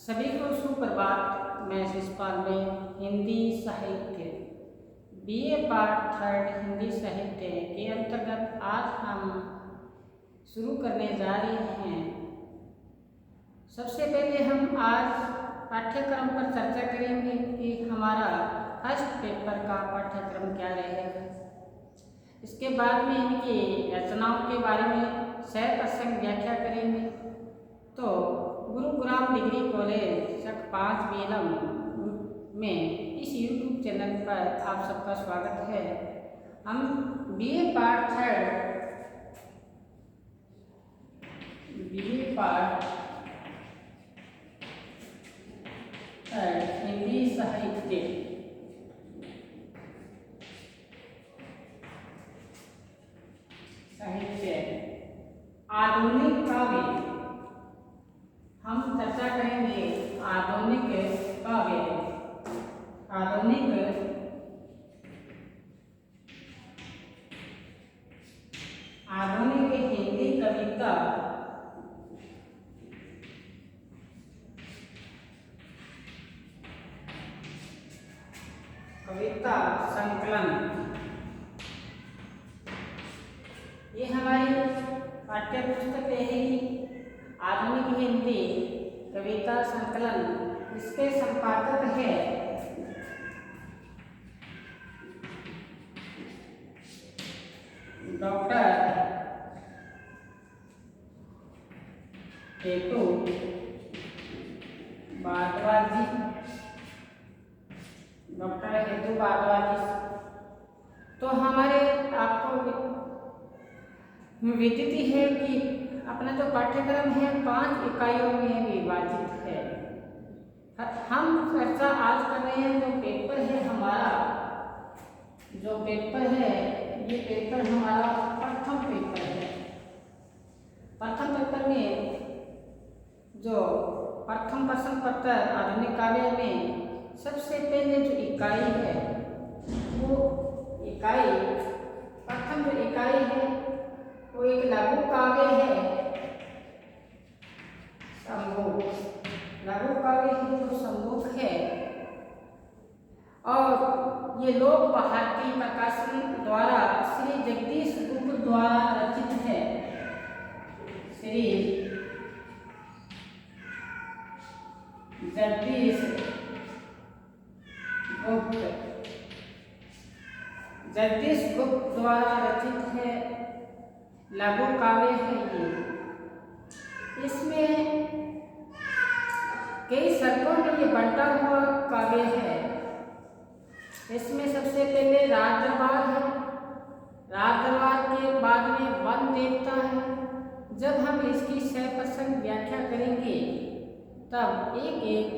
सभी को सुप्रभात। मैं शिषपाल में हिंदी साहित्य बीए पार्ट थर्ड हिंदी साहित्य के अंतर्गत आज हम शुरू करने जा रहे हैं। सबसे पहले हम आज पाठ्यक्रम पर चर्चा करेंगे कि हमारा फर्स्ट पेपर का पाठ्यक्रम क्या रहेगा। इसके बाद में इनकी रचनाओं के बारे में सह प्रसंग व्याख्या करेंगे। तो गुरुग्राम डिग्री कॉलेज सक 5 बेलम में इस यूट्यूब चैनल पर आप सबका स्वागत है। हम बीए पार्ट थर्ड हिंदी साहित्य आधुनिक काव्य हम चर्चा करेंगे। आधुनिक काव्य, आधुनिक हिंदी कविता संकलन। ये हमारी पाठ्य पुस्तक रहेगी। आधुनिक हिंदी कविता संकलन, इसके संपादक है डॉक्टर हेतु भारद्वाज जी। तो हमारे आपको विदित है कि अपना जो पाठ्यक्रम है 5 इकाइयों में विभाजित है। हम चर्चा आज कर रहे हैं जो पेपर है हमारा, ये पेपर हमारा प्रथम पेपर है। प्रथम पेपर में जो प्रथम प्रश्न पत्र आधुनिक काव्य में सबसे पहले जो इकाई है वो प्रथम जो इकाई है वो एक लघु काव्य है। लघु काव्य है जो सम्मुख है और ये लोक भारती प्रकाशन द्वारा श्री जगदीश गुप्त द्वारा रचित है। श्री जगदीश गुप्त द्वारा रचित है, लघु काव्य है ये। इसमें कई सर्गों में ये बंटा हुआ काव्य है। इसमें सबसे पहले राज दरबार है। राज दरबार के बाद में वन देवता है। जब हम इसकी सह प्रसंग व्याख्या करेंगे तब एक एक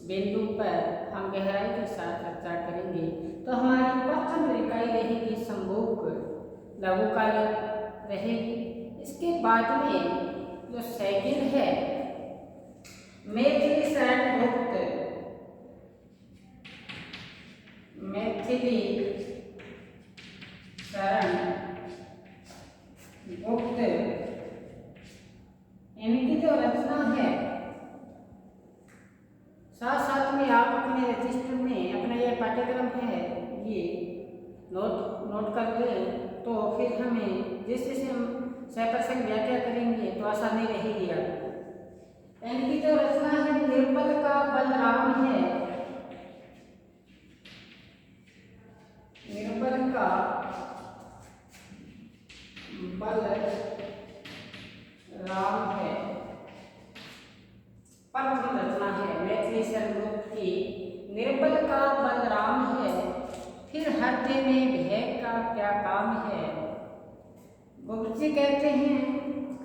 बिंदु पर हम गहराई के साथ चर्चा करेंगे। तो हमारी प्रथम इकाई रहेगी सम्मुख लघु काव्य रहेगी। इसके बाद में जो सेकंड है मैथिली शरण गुप्त, इनकी जो रचना है साथ में आप अपने रजिस्टर में अपना यह पाठ्यक्रम है ये नोट कर लें। तो फिर हमें जैसे हम सह प्रसंग व्याख्या करेंगे तो आसानी रहेगी आपको। इनकी जो रचना है निर्बल का बलराम है। निर्बल का बलराम है, प्रथम रचना है मैथिली शरण गुप्त की। निर्बल का बलराम है, फिर हृदय में भय का क्या काम है। गुप्त जी कहते हैं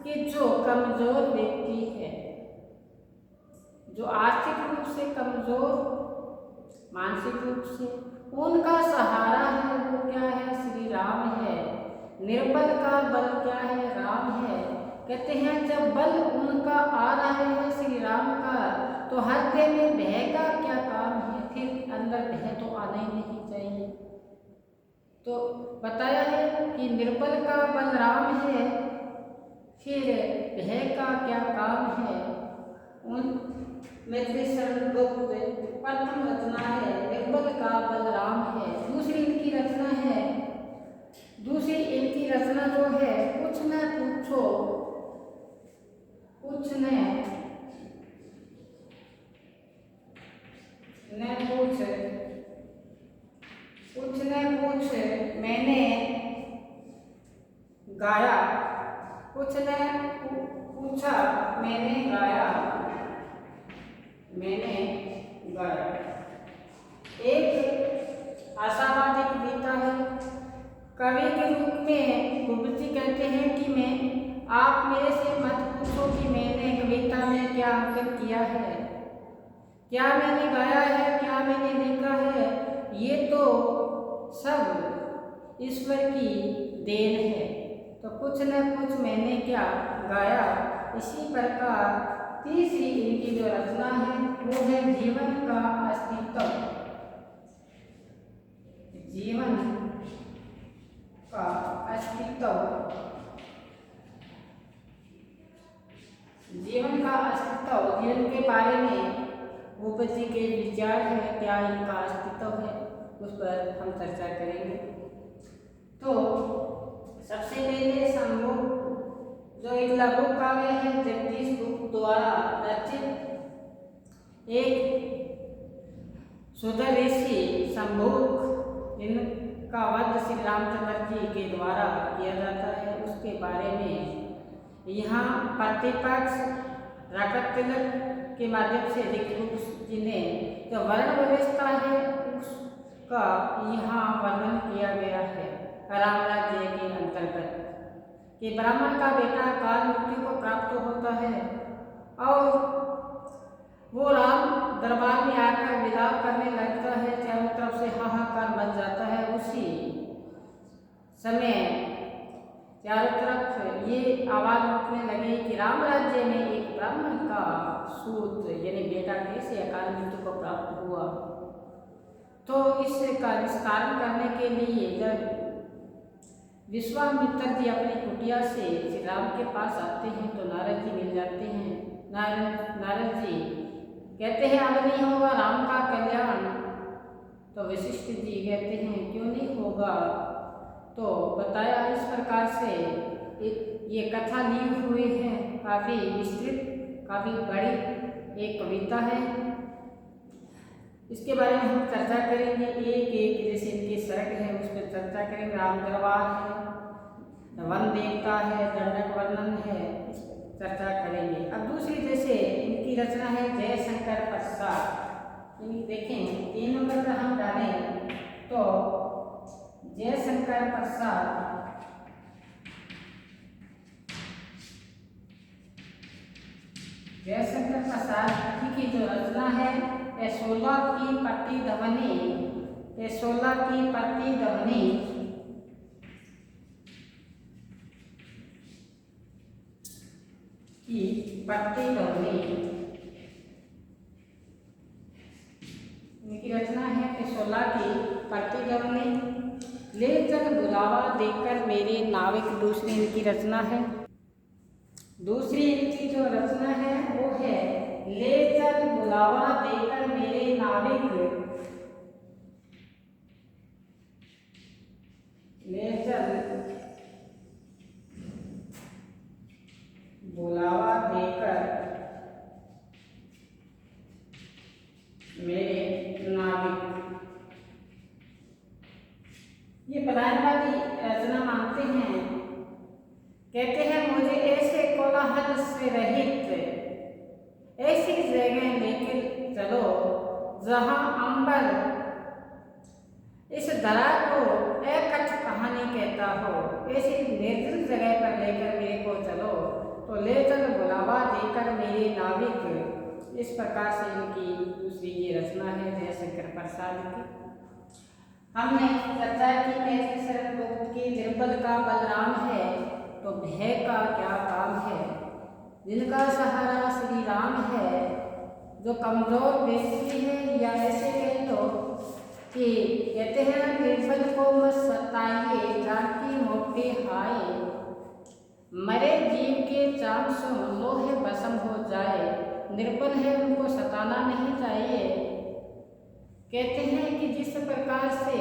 कि जो कमजोर व्यक्ति है, जो आर्थिक रूप से कमजोर, मानसिक रूप से, उनका सहारा है वो क्या है, श्री राम है। निर्बल का बल क्या है, राम है। कहते हैं जब बल उनका आ रहा है श्री राम का तो हृदय में भय का क्या काम है। फिर अंदर भय तो आना ही नहीं चाहिए। तो बताया है कि निर्बल का बल राम है, फिर भय का क्या काम है। मैथिली शरण गुप्त प्रथम रचना है निर्बल का बलराम है। दूसरी इनकी रचना जो है कुछ न पूछो कुछ न पूछ मैंने गाया, कुछ न पूछा मैंने गाया। एक आशावादी कविता है। कवि के रूप में गोविंद जी कहते हैं कि आप मेरे से मत पूछो कि मैंने कविता में क्या अंकित किया है, क्या मैंने गाया है, क्या मैंने लिखा है। ये तो सब ईश्वर की देन है। तो कुछ न कुछ मैंने क्या गाया। इसी प्रकार तीसरी इनकी जो रचना है वो है जीवन का अस्तित्व। जीवन का अस्तित्व जीवन के बारे में भूपत जी के विचार है, क्या इनका अस्तित्व है, उस पर हम चर्चा करेंगे। तो सबसे पहले संभोग जो एक लघु काव्य है जगदीश गुप्त द्वारा रचित एक सुधर ऋषि संभोग, इनका वध श्री रामचंद्र जी के द्वारा किया जाता है। उसके बारे में यहाँ प्रतिपक्ष राकत तिलक के माध्यम से गुप्त जी ने जो वर्ण व्यवस्था है उसका यहाँ वर्णन किया गया है। राम राज्य के अंतर्गत कि ब्राह्मण का बेटा काल मृत्यु को प्राप्त होता है और वो राम दरबार में आकर विलाप करने लगता है, चारों तरफ से हाहाकार मच जाता है। उसी समय चारों तरफ ये आवाज उठने लगी कि राम राज्य में एक ब्राह्मण का सूत यानी बेटा कैसे अकाल मृत्यु को प्राप्त हुआ। तो इसका निस्तारण करने के लिए जब विश्वामित्र जी अपनी कुटिया से श्री राम के पास आते हैं तो नारद जी मिल जाते हैं। नारद जी कहते हैं अब नहीं होगा राम का कल्याण। तो वशिष्ठ जी कहते हैं क्यों नहीं होगा। तो बताया इस प्रकार से ये कथा ली हुई है, काफ़ी विस्तृत, काफ़ी बड़ी एक कविता है। इसके बारे में हम चर्चा करेंगे एक एक, जैसे इनके सर्ग है उस पर चर्चा करेंगे। राम दरबार है, वन देवता है, दंडक वर्णन है, इस पर चर्चा करेंगे। अब दूसरी जैसे इनकी रचना है जयशंकर प्रसाद। देखें 3 नंबर पर हम डालें तो जयशंकर प्रसाद की जो रचना है 16 की पट्टी ध्वनि इनकी रचना है 16 की पट्टी ध्वनि। ले चल बुलावा देकर मेरे नाविक, दूसरी इनकी रचना है। दूसरी इनकी जो रचना है वो है ले चल बुलावा देकर मेरे नाविक। ले चल बुलावा देकर मेरे नाविक। ये पलायनवादी रचना मानते हैं। कहते हैं मुझे ऐसे कोलाहल से रहित ऐसी जगह लेकर चलो जहां अंबर इस दरा को एकच कहानी कहता हो। ऐसी निर्जन जगह पर लेकर मेरे को चलो तो ले चल बुलावा देकर मेरे नाविक। इस प्रकार से इनकी दूसरी ये रचना है जयशंकर प्रसाद की। हमने चर्चा की मैथिली शरण गुप्त की निर्बल का बलराम है तो भय का क्या काम है। जिनका सहारा श्री राम है, जो कमजोर व्यक्ति है, या ऐसे कह लो कि कहते हैं निर्बल को मत सताइए जानकी मोटे हाय। मरे जीव के चाम सो लोहे भस्म हो जाए। निर्बल है उनको सताना नहीं चाहिए। कहते हैं कि जिस प्रकार से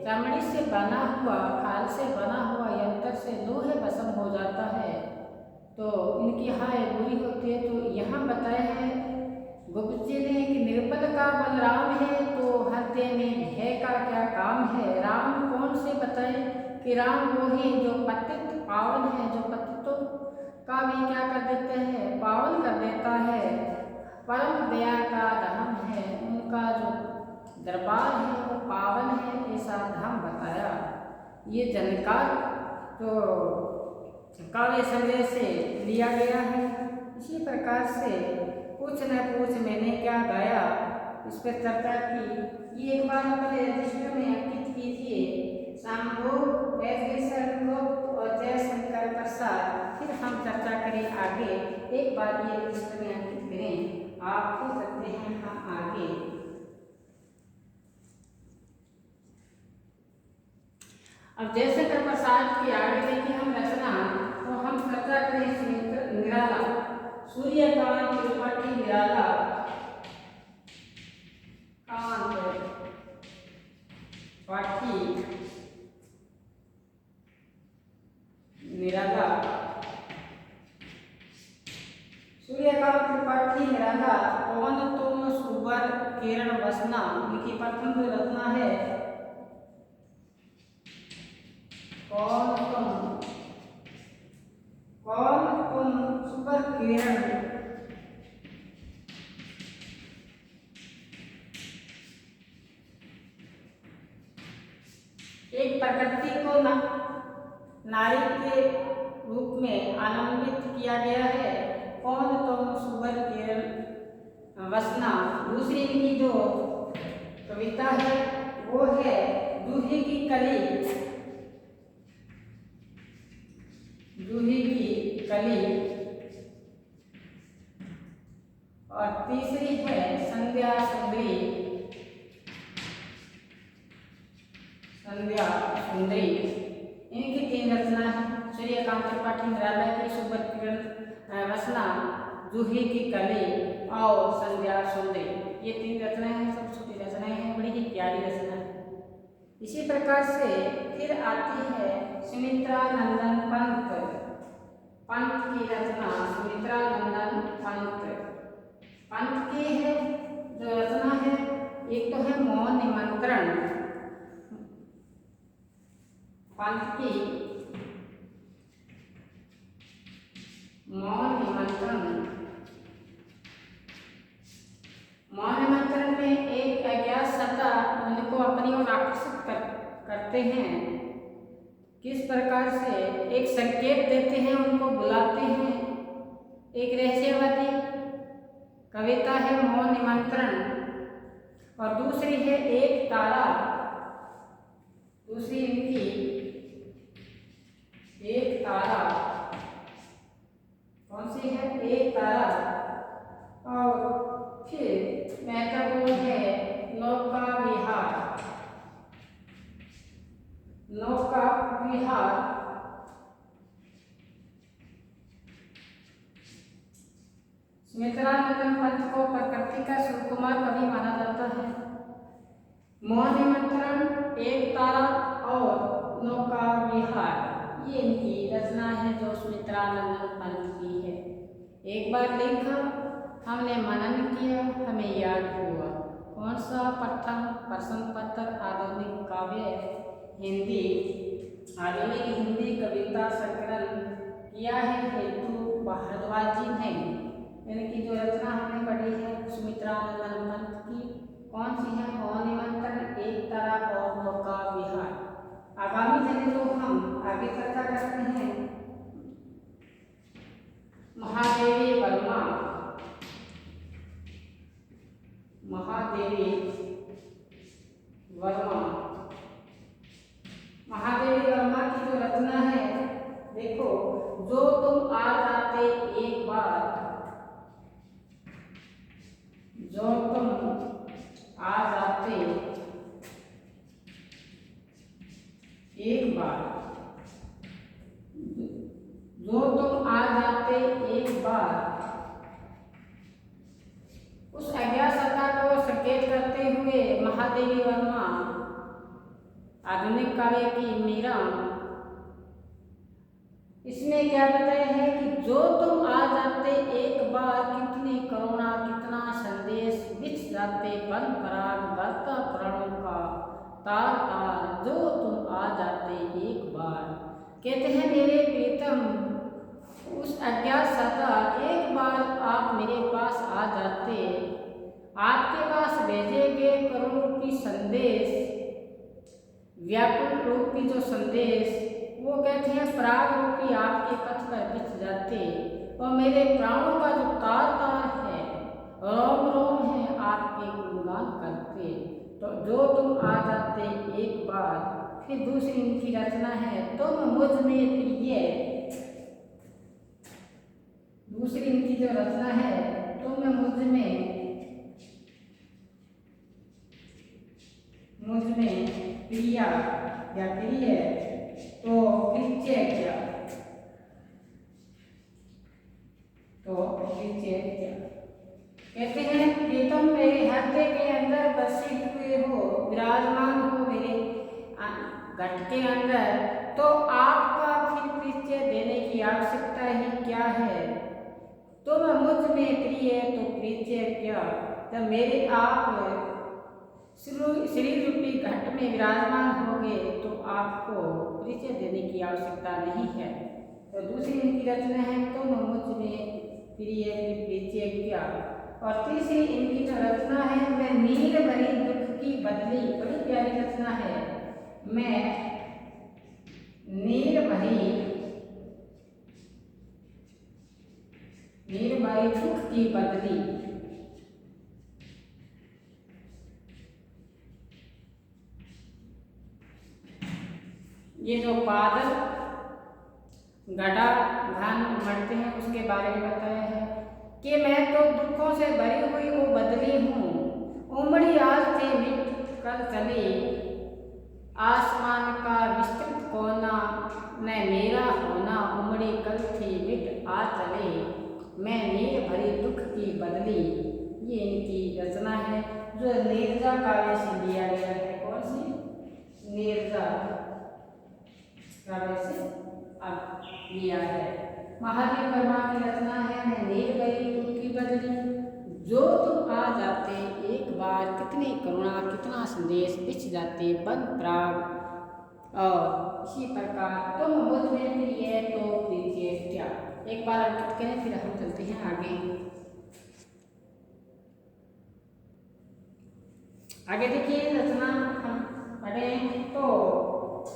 चमड़ी से बना हुआ, खाल से बना हुआ यंत्र से लोहे भस्म हो जाता है तो इनकी हाय बुरी होती है। तो यहाँ बताया है गुप्त जी ने कि निर्बल का बलराम है तो हृदय में भय का क्या काम है। राम कौन से बताए कि राम वो ही जो पतित पावन है, जो पतितों का भी क्या कर देते हैं, पावन कर देता है, परम दया का धाम है, उनका जो दरबार है वो पावन है, ऐसा धाम बताया। ये जनकार तो काव्य संग्रह से लिया गया है। इसी प्रकार से कुछ न कुछ मैंने क्या गाया इस पर चर्चा की। ये एक बार अपने रजिस्टर में अंकित कीजिए, शाम्भोग और जयशंकर प्रसाद। फिर हम चर्चा करें आगे। एक बार ये रजिस्टर में अंकित करें, आप हो सकते हैं हम आगे। अब जयशंकर प्रसाद की आगे देखिए हम रचना, तो हम चर्चा करें निराला, सूर्यकांत त्रिपाठी निराला, कांत पाठी निराला, सूर्यकांत त्रिपाठी निराला, पवन तुम सुबर किरण वसना। इनकी प्रथम जो रचना है कौन तुम सुबर किरण, एक प्रकृति को नारी के रूप में आलंबित किया गया है। कौन तुम सुबर किरण वसना। दूसरी इनकी जो कविता है वो है जूही की कली, जूही की कली। और तीसरी है संध्या सुंदरी, संध्या सुंदरी। इनकी 3 रचना है, सूर्यकांत त्रिपाठी निराला की सुबर किरण वसना, जूही की कली और संध्या सुंदरी। ये 3 रचनाएं हैं, सब छोटी रचनाएं हैं, बड़ी ही प्यारी रचना है। इसी प्रकार से फिर आती है सुमित्रा नंदन पंत, पंत की रचना सुमित्रा नंदन पंत की है जो रचना है। एक तो है मौन निमंत्रण, पंत की मौन निमंत्रण। मौन निमंत्रण में एक अज्ञात सत्ता उनको अपनी ओर आकर्षित करते हैं। किस प्रकार से एक संकेत देते हैं, उनको बुलाते हैं। एक रहस्यवादी कविता है मौन निमंत्रण, और दूसरी है एक तारा। दूसरी इनकी एक तारा, कौन सी है, एक तारा। और फिर महत्वपूर्ण है नौका विहार, नौका विहार। सुमित्रा नंदन पंत को प्रकृति का सुकुमार कवि माना जाता है। मौन निमंत्रण, एक तारा और नौका विहार, ये इनकी रचना है जो सुमित्रा नंदन पंत की है। एक बार लिखा, हमने मनन किया, हमें याद हुआ। कौन सा प्रथम प्रश्न पत्र आधुनिक काव्य हिंदी, आधुनिक हिंदी कविता संकलन किया है हेतु भारद्वाज जी ने। इनकी जो रचना हमने पढ़ी है सुमित्रा नंदन पंत की, कौन सी है, मौन निमंत्रण, एक तारा और नौका विहार। आगामी दिन तो हम आगे चर्चा करते हैं महादेवी वर्मा, महादेवी वर्मा। महादेवी वर्मा की जो रचना है देखो, जो तुम आ जाते एक बार, जो तुम आ जाते एक बार, जो तुम आ जाते एक बार, संकेत करते हुए महादेवी वर्मा आधुनिक काव्य की मीरा इसमें क्या बताया है कि जो तुम आ जाते एक बार, कितनी करुणा कितना संदेश, बिछ जाते बन पराग बरता प्राणों का तार तार, जो तुम आ जाते एक बार। कहते हैं मेरे प्रीतम उस अज्ञात सदा, एक बार आप मेरे पास आ जाते, आपके पास भेजे गए करुण रूपी संदेश, व्याकुल रूपी जो संदेश, वो कहते हैं पराग रूपी आपके पथ पर बिछ जाते, और मेरे प्राणों का जो तार तार है, रोम रोम है, आपके गुणगान करते। तो जो तुम आ जाते एक बार। फिर दूसरी इनकी रचना है तुम मुझ में प्रिय। दूसरी इनकी जो रचना है तुम मुझ में प्रिया या प्रिय, तो प्रीत्य क्या, तो प्रीत्य क्या। कहते हैं प्रीतम मेरे हृदय के अंदर बसे हुए हो, विराजमान हो मेरे घट के अंदर, तो आपका फिर प्रीत्य देने की आवश्यकता ही क्या है। तुम मुझ में प्रिय तो प्रीत्य क्या। जब मेरे आप शरीर रूपी घट में विराजमान होंगे तो आपको परिचय देने की आवश्यकता नहीं है। तो दूसरी इनकी रचना है तुम मुझ में प्रिय परिचय क्या। और तीसरी इनकी जो रचना है वह नीर भरी दुख की बदली, बड़ी प्यारी रचना है। मैं नीर भरी दुख की बदली, ये जो बादल गड़ा घान उमड़ते हैं उसके बारे में बताया है कि मैं तो दुखों से भरी हुई वो बदली हूँ, उमड़ी आज से मिट कर चली, आसमान का विस्तृत कोना न मेरा होना, उमड़ी कल थी मिट आ चले, मैं नीर भरी दुख की बदली। ये इनकी रचना है जो नीरजा काव्य से लिया गया है। कौन सी? नीरजा काव्य से अब लिया है। महादेवी वर्मा की रचना है मैं नीर भरी दुख की बदली, जो तुम आ जाते एक बार, कितनी करुणा कितना संदेश, बिछ जाते बन प्राग, और इसी प्रकार तुम मुझ में प्रिय तो प्रीत्य क्या। एक बार अंकित करें फिर हम चलते हैं आगे। आगे देखिए रचना हम पढ़ें तो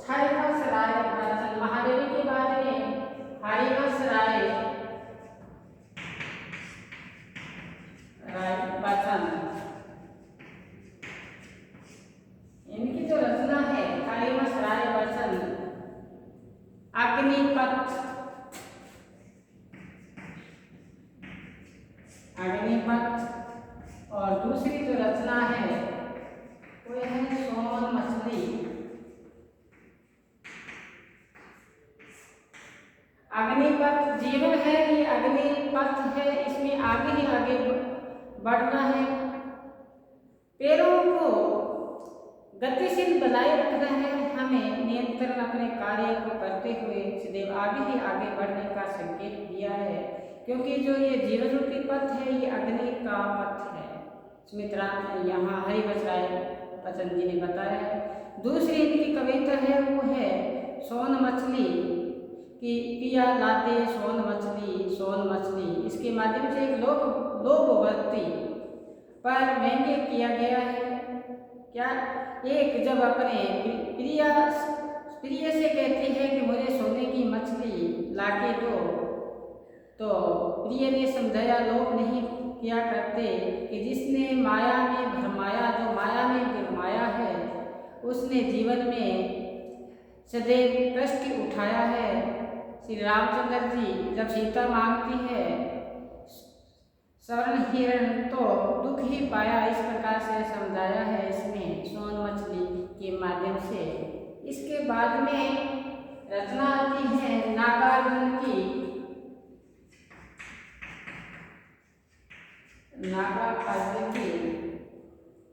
हरिवंश राय वचन, महादेवी के बारे में हरिवंश राय वचन, इनकी जो रचना है हरिवंश राय वचन अग्निपथ, और दूसरी जो रचना है वो है सोन मछली। अग्निपथ जीवन है, ये अग्निपथ है, इसमें आगे ही आगे बढ़ना है, पैरों को गतिशील बनाए रखना है, हमें नियंत्रण अपने कार्य को करते हुए सदैव आगे ही आगे बढ़ने का संकेत दिया है, क्योंकि जो ये जीवन रूपी पथ है ये अग्नि का पथ है। सुमित्रा यहाँ हरिवंश राय वचन जी ने बताया है। दूसरी इनकी कविता है वो है सोन मछली कि पिया लाते सोन मछली, इसके माध्यम से एक लोभवृत्ति पर व्यंग्य किया गया है। क्या एक जब अपने प्रिय से कहती है कि मुझे सोने की मछली लाके दो, तो प्रिय ने समझाया लोभ नहीं किया करते कि जिसने माया में भरमाया, जो माया में गिरमाया है, उसने जीवन में सदैव कष्ट उठाया है। श्री रामचंद्र जी जब सीता मांगती है स्वर्ण हिरण तो दुख ही पाया, इस प्रकार से समझाया है इसमें सोन मछली के माध्यम से। इसके बाद में रचना आती है नागार्जुन की, नागार्जुन की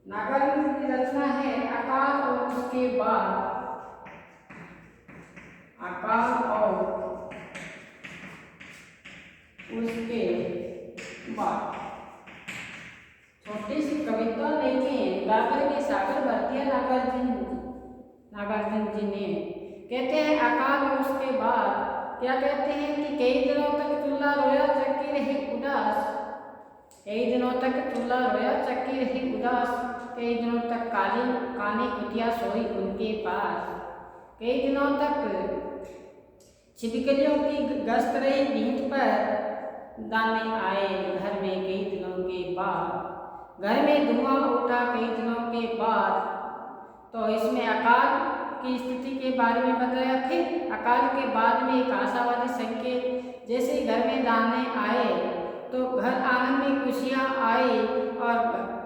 नागार्जुन की रचना है अकाल और उसके बाद। अकाल और उसके बाद छोटी सी कविता लेकिन गागर में सागर भर दिया नागार्जुन जी ने। कहते हैं अकाल और उसके बाद क्या कहते हैं कि कई दिनों तक चूल्हा रोया चक्की रही उदास। कई दिनों तक चूल्हा रोया चक्की रही उदास। कई दिनों तक कानी कुटिया सोई उनके पास। कई दिनों तक छिपकलियों की गश्त रही भींत पर। दाने आए घर में कई दिनों के बाद। घर में धुआं उठा कई दिनों के बाद। तो इसमें अकाल की स्थिति के बारे में बताया। फिर अकाल के बाद में एक आशावादी संकेत, जैसे घर में दाने आए तो घर आंगन में खुशियाँ आई और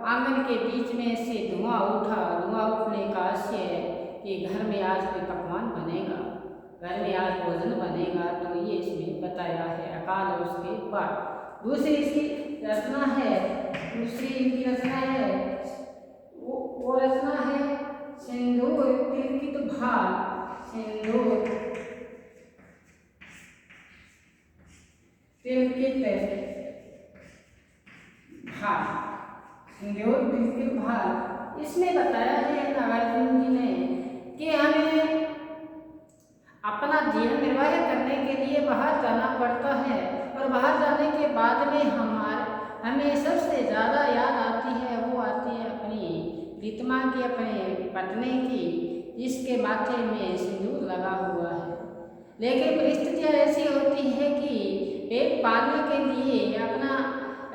आंगन के बीच में से धुआं उठा। धुआं उठने का आशय है कि घर में आज कोई पकवान बनेगा, घर में आज भोजन बनेगा। तो ये इसमें बताया है अकाल और उसके बाद। दूसरी इसकी रचना है, दूसरी इनकी रचना है वो रचना है सिंदूर तिलकित भाल। सिंदूर तिलकित भाल, सिंदूर तिलकित भाल। इसमें बताया है नागार्जुन जी ने कि हमें अपना जीवन निर्वाह करने के लिए बाहर जाना पड़ता है और बाहर जाने के बाद में हमें सबसे ज़्यादा याद आती है, वो आती है अपनी प्रीतमा की, अपने पत्नी की, जिसके माथे में सिंदूर लगा हुआ है। लेकिन परिस्थितियाँ ऐसी होती है कि पेट पालने के लिए अपना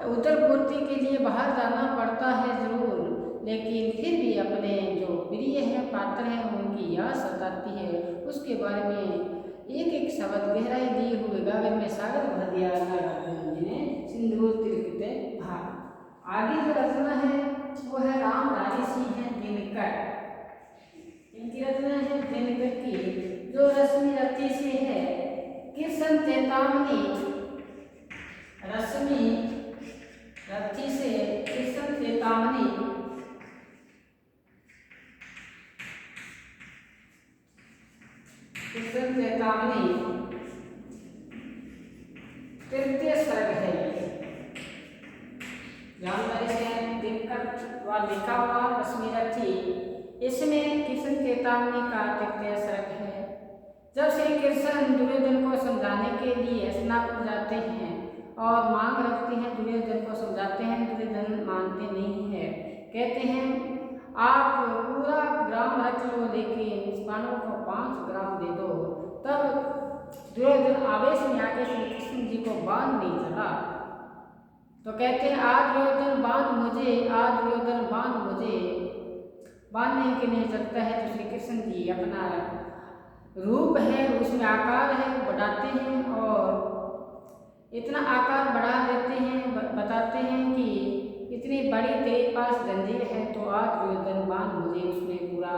उदर पूर्ति के लिए बाहर जाना पड़ता है ज़रूर, लेकिन फिर भी अपने जो प्रिय है पात्र हैं उनकी याद सताती है। उसके बारे में एक एक शब्द गहराई दिए हुए गागर में सागर भर दिया नागार्जुन जी ने। सिंदूर तिलकित भाल। आगे जो रचना है वो है रामधारी सिंह है दिनकर। इनकी रचना है दिनकर की, जो रश्मि रति से है। कृष्ण चेतावनी, रश्मि रति से कृष्ण चेतावनी। कृष्ण चेतावनी तृतीय सर्ग है। जानकारी से दिनकर द्वारा लिखा हुआ रश्मि रति, इसमें कृष्ण चेतावनी का तृतीय सर्ग है। जब श्री कृष्ण दुर्योधन को समझाने के लिए हस्तिनापुर जाते हैं और मांग रखते हैं, दुर्योधन को समझाते हैं, दुर्योधन मानते नहीं है। कहते हैं आप पूरा ग्राम रख लो लेकिन इस पांडवों को 5 ग्राम दे दो। तब दुर्योधन आवेश में आकर श्री कृष्ण जी को बांध नहीं चला। तो कहते हैं आज दुर्योधन बांध मुझे, आज दुर्योधन बांध मुझे। बांधने के नहीं सकता है तो श्री कृष्ण जी अपना रूप है, उसमें आकार है, बढ़ाते हैं और इतना आकार बढ़ा देते हैं, बताते हैं कि इतनी बड़ी तेरे पास जंजीर है तो आज दुर्योधन बांध मुझे। उसमें पूरा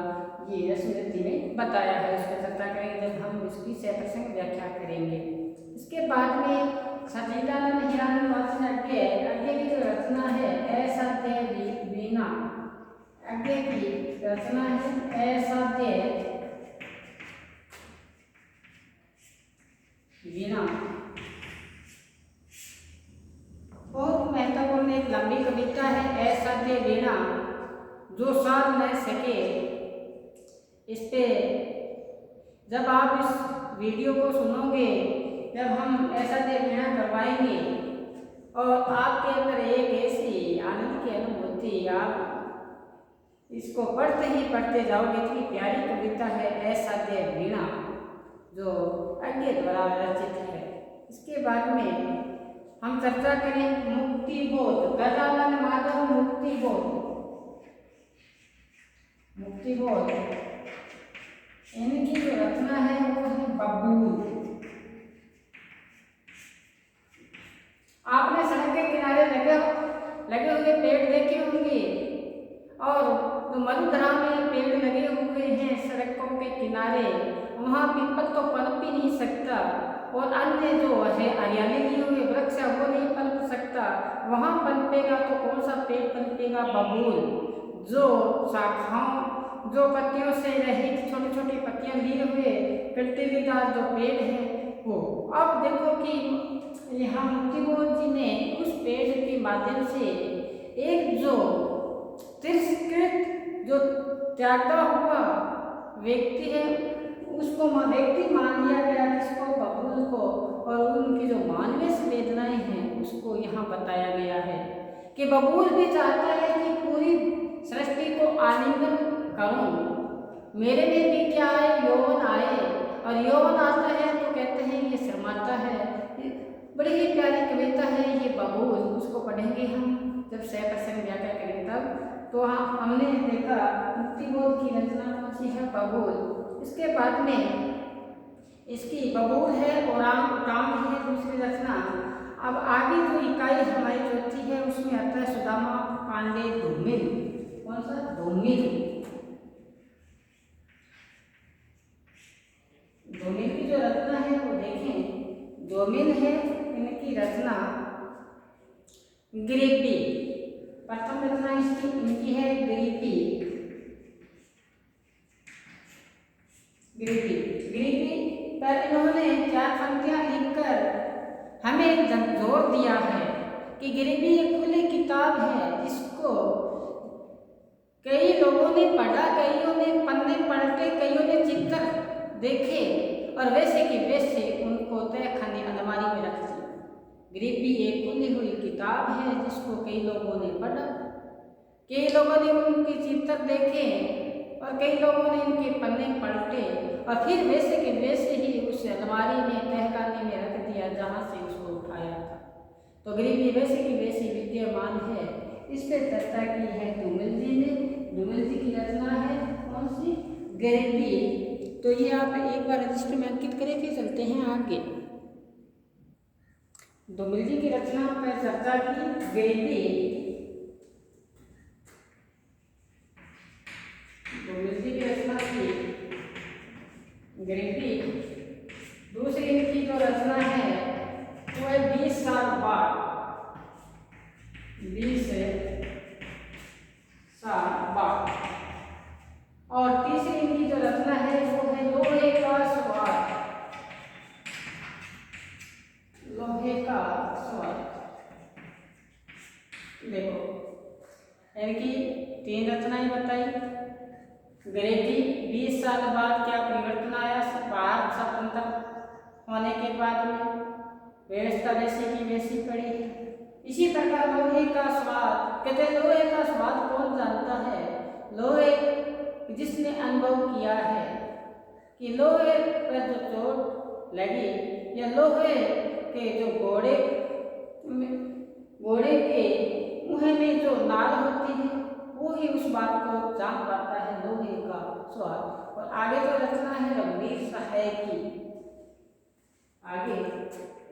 ये स्मृति में बताया है। उसकी चर्चा करेंगे जब हम इसकी सप्रसंग व्याख्या करेंगे। इसके बाद में सचिदानंद हिरानंद वाचन अज्ञे की जो रचना है असाध्य वीणा। अज्ञे की रचना है असाध्य वीणा। बहुत महत्वपूर्ण एक लंबी कविता है असाध्य वीणा, जो साध न सके। इस पे जब आप इस वीडियो को सुनोगे, जब हम असाध्य वीणा करवाएंगे और आपके अंदर एक ऐसी आनंद की अनुभूति, आप इसको पढ़ते ही पढ़ते जाओगे। इतनी प्यारी कविता है असाध्य वीणा, जो अज्ञे द्वारा रचित है। इसके बाद में हम चर्चा करें मुक्ति बोध। गजानन माधव मुक्ति बोध। मुक्ति बोध इनकी जो रचना है वो है बबूल। आपने सड़क के किनारे लगे हुए पेड़ देखे होंगे और जो मरुधरा में पेड़ लगे हुए हैं सड़कों के किनारे, वहाँ पीपल तो पनप ही नहीं सकता और अन्य जो है हरियाली लिए हुए वृक्ष है वो नहीं पनप सकता। वहाँ पनपेगा तो कौन सा पेड़ पनपेगा? बबूल। जो शाखाओं, जो पत्तियों से रहित छोटी छोटी पत्तियां लिए हुए कल्टीदार जो पेड़ है वो। अब देखो कि यहाँ मुक्ति बोध जी ने उस पेड़ के माध्यम से एक जो तिरस्कृत, जो त्यागा हुआ व्यक्ति है उसको व्यक्ति मान लिया गया, जिसको बबूल को, और उनकी जो मानवीय संवेदनाएं हैं उसको यहाँ बताया गया है कि बबूल भी चाहता है कि पूरी सृष्टि को आलिंगन करूं, मेरे में भी क्या आए, यौवन आए, और यौवन आता है तो कहते हैं ये शर्माता है। बड़ी ही प्यारी कविता है ये बबूल, उसको पढ़ेंगे हम जब सह प्रसंग व्याख्या करेंगे तब। तो हमने देखा मुक्तिबोध की रचना कौन सी है, बबूल। इसके बाद में इसकी बबूल है और टांग है दूसरी रचना। अब आगे जो इकाई हमारी चौथी है उसमें आता है सुदामा पांडे धूमिल। कौन सा, धूमिल। धूमिल की जो रचना है वो देखें, धूमिल है इनकी रचना गरीबी। प्रथम रचना इनकी है गरीबी। गरीबी पर इन्होंने 4 पंक्तियां लिखकर हमें जोर दिया है कि गरीबी एक खुली किताब है जिसको कई लोगों ने पढ़ा, कईयों ने पन्ने पलटे, कईयों ने चित्र देखे और वैसे कि वैसे उनको तहखाने अलमारी में रख दिया। गरीबी एक खुली हुई किताब है जिसको कई लोगों ने पढ़ा, कई लोगों ने उनके चित्र देखे और कई लोगों ने इनके पन्ने पलटे और फिर वैसे के वैसे ही उस अलमारी में तहखाने में रख दिया जहाँ से उसको उठाया था। तो गरीबी वैसे की वैसी विद्यमान है। इस पर चर्चा की है धूमिल जी ने। धूमिल जी की रचना है कौन सी, गरीबी। तो ये आप एक बार रजिस्टर में अंकित करें, फिर चलते हैं आगे। धूमिल जी की रचना पर चर्चा की, गरीबी। धूमिल जी की रचना की गरीबी। दूसरी इनकी जो रचना है वो है 20 साल बाद। 20 साल बाद। और तीसरी इनकी जो रचना है वो है लोहे का स्वाद। लोहे का स्वाद। देखो इनकी 3 रचनाएं बताई। गरीबी, 20 साल बाद क्या परिवर्तन आया, भारत स्वतंत्र होने के बाद में व्यवस्था वैसी की वैसी पड़ी है। इसी प्रकार लोहे का स्वाद, कहते हैं लोहे का स्वाद कौन जानता है, लोहे जिसने अनुभव किया है कि लोहे पर जो चोट लगी या लोहे के जो घोड़े के मुंह में जो नाल होती है वो ही उस बात को जान पाता है, लोहे का स्वाद। और आगे जो रचना है रघुवीर सहाय की, आगे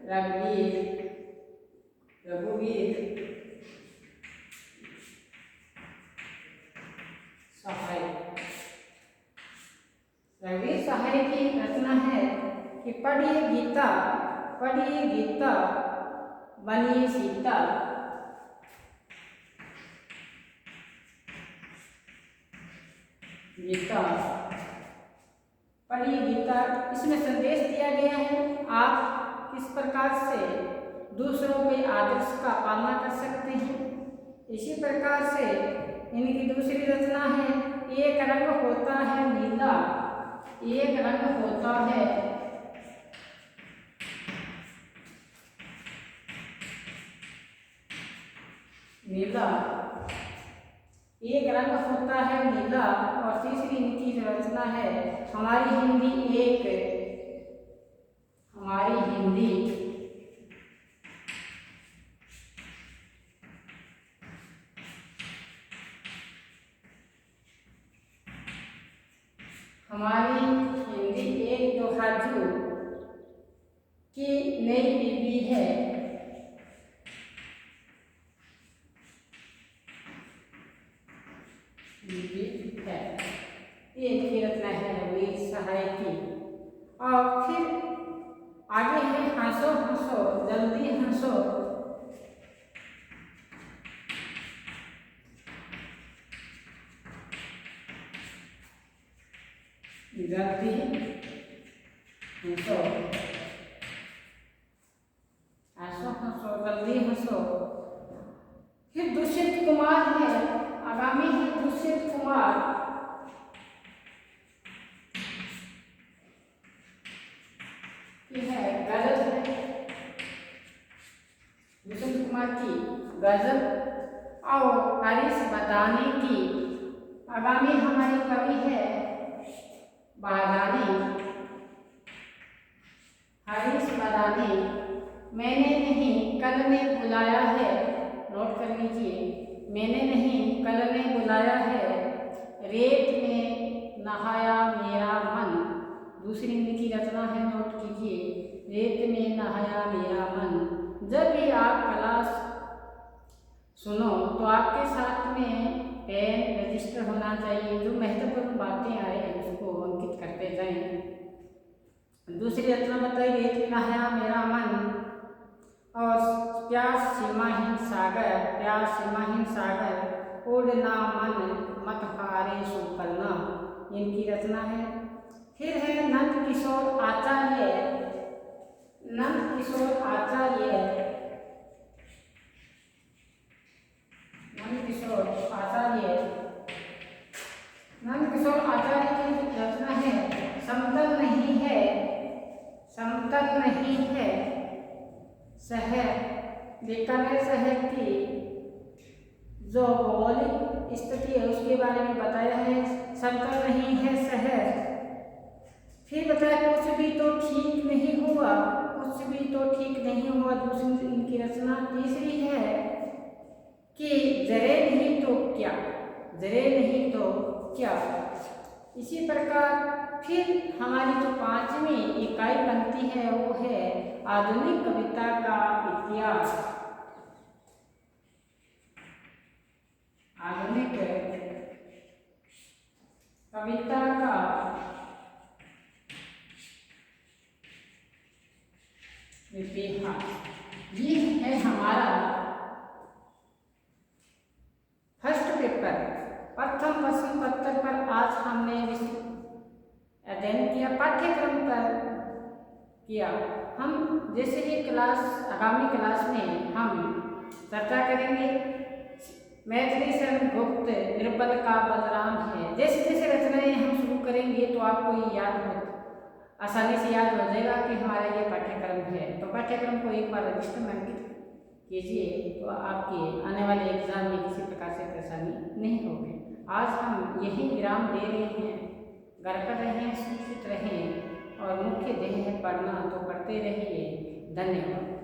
रघुवीर सहाय। रघुवीर सहाय की रचना है कि पढ़िए गीता बनिए सीता। गीता पढ़िए गीता, इसमें संदेश दिया गया है आप किस प्रकार से दूसरों के आदर्श का पालना कर सकते हैं। इसी प्रकार से इनकी दूसरी रचना है एक रंग होता है नीला। एक रंग होता है नीला। एक रंग होता है नीला। और तीसरी इनकी जो रचना है हमारी हिंदी एक दोहाजू की नई बीबी है। ये इनकी रचना है रघुवीर सहाय की। और फिर आगे है हंसो हंसो जल्दी हंसो। जल्दी हंसो, हंसो हंसो जल्दी हंसो। फिर दुष्यंत कुमार है, आगामी है दुष्यंत कुमार। है गजल है दुष्यंत कुमार की गजल और हरीश मदानी की। आगामी हमारी कवि है बादानी, हरीश मदानी। मैंने नहीं कल ने बुलाया है, नोट कर लीजिए, मैंने नहीं कल ने बुलाया है, रेत में नहाया मेरा मन। दूसरी इनकी रचना है, नोट कीजिए, रेत में नहाया मेरा मन। जब भी आप क्लास सुनो तो आपके साथ में पेन रजिस्टर होना चाहिए, जो महत्वपूर्ण बातें आए उसको अंकित करते जाएं। दूसरी रचना बताई, रेत में नहाया मेरा मन और प्यास सीमाहीन सागर, प्यास सीमाहीन सागर, उड़ना मन मत हारे सुपलना, इनकी रचना है। फिर है नंद किशोर आचार्य, नंद किशोर आचार्य, नंद किशोर आचार्य, नंद किशोर आचार्य की रचना है समतल नहीं है, समतल नहीं है शहर। बीकानेर शहर की जो भौगोलिक स्थिति है उसके बारे में बताया है, समतल नहीं है शहर। फिर बताया कुछ भी तो ठीक नहीं हुआ, कुछ भी तो ठीक नहीं हुआ, दूसरी इनकी रचना। तीसरी है कि जरे नहीं तो क्या, जरे नहीं तो क्या। इसी प्रकार फिर हमारी जो पांचवी इकाई बनती है वो है आधुनिक कविता का इतिहास। आधुनिक कविता का इतिहास, ये है हमारा फर्स्ट पेपर, प्रथम प्रश्न पत्र पर आज हमने अध्ययन किया, पाठ्यक्रम पर किया। हम जैसे ही क्लास आगामी क्लास में हम चर्चा करेंगे मैथिली शरण गुप्त निर्बल का बलराम है। जैसे जैसे रचनाएं हम शुरू करेंगे तो आपको ये याद हो, आसानी से याद हो जाएगा कि हमारा ये पाठ्यक्रम है। तो पाठ्यक्रम को एक बार रजिस्टर में अंकित कीजिए तो आपके आने वाले एग्जाम में किसी प्रकार से परेशानी नहीं होगी। आज हम यही विराम दे रहे हैं, घर पर रहें, सुरक्षित रहें और मुख्य ध्येय है पढ़ना, तो पढ़ते रहिए। धन्यवाद।